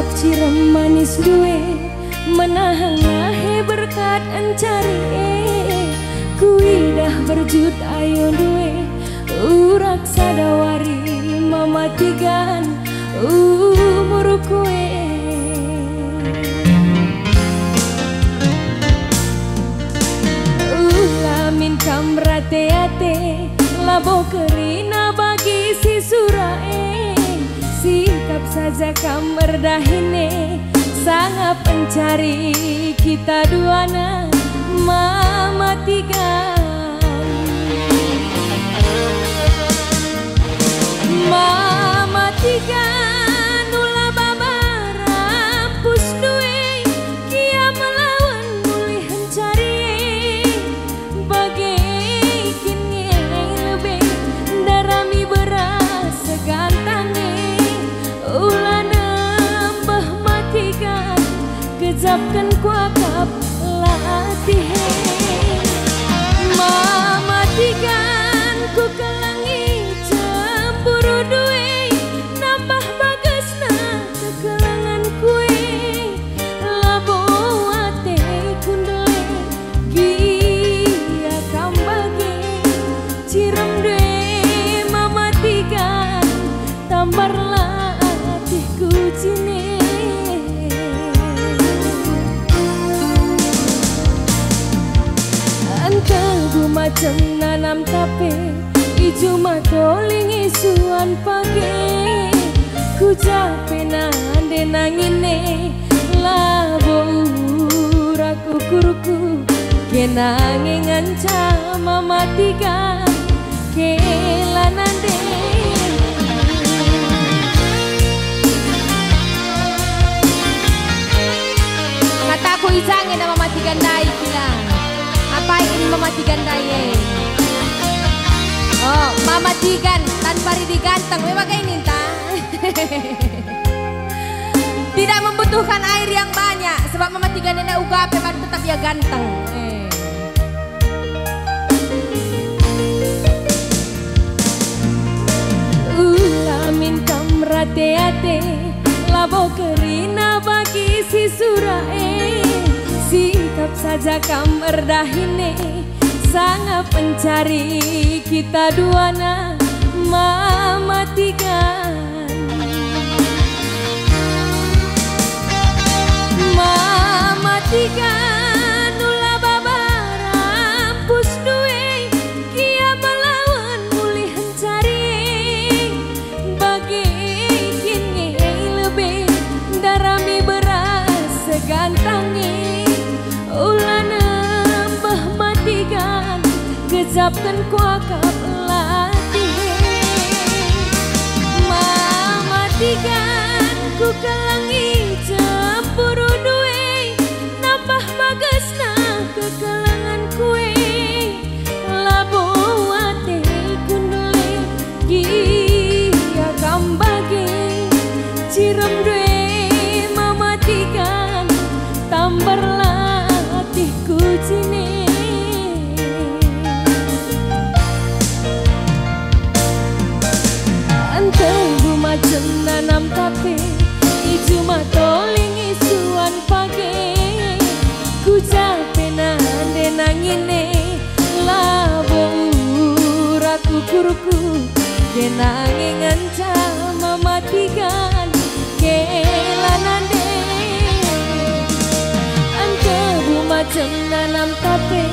sikap cirem manis duwe menahangahe berkat encari kui dah berjut ayo duwe urak sadawari mematikan umur kue ulamin kamrate-ate labo kerina bagi si surae sikap saja kamerdahine sangat pencari kita duana mematikan ulah babara pus duwe kia melawan mulih mencari bagai kini lebih darami beras segantangi ulah nambah matikan kejapkan kuakap latih mematikan ku kelangi cemburu duwe nambah bagesna kekelangan kue labo ate kundele gia kambage cirem duwe mematikan tambar latih kucine macam nanam tape ijo matoling isuan pake ku capek nande nangine labo uraku kuruku kenange ngancam mematikan kelanande kataku isange na mematikan dai bilang apa ini mematikan daya? Oh, mematikan tanpa diganteng. Memang kayak Ninta. Tidak membutuhkan air yang banyak sebab mematikan nenek uga memang tetap ya ganteng. Ulamin kamrate-ate labo kerina bagi si surae sikap saja kamerdahine sangat pencari kita duana mematikan ulah babara pus duwe kia melawan mulih mencari bagi kini lebih darami beras segantangi ulah nambah matikan kejapkan kuakap latih mematikan ku kelangi cemburu duwe nambah bagesna kekelangan kue labo ate kundele gia kambage cirem duwe mematikan tambar latih kucine anteng macam nanam tape ijo matoling isuan page ku capek nande nangine labo uraku kuruku kenange ngancam mematikan kelanande macam nanam tape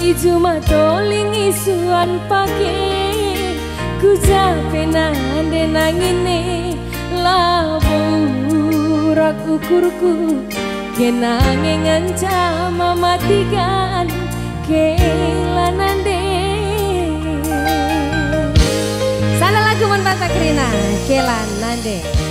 ijo matoling isuan pake ku capek nande nangine labo uraku kuruku kenange ngancam mematikan kelanande. Salah lagu man bata Krina kelanande.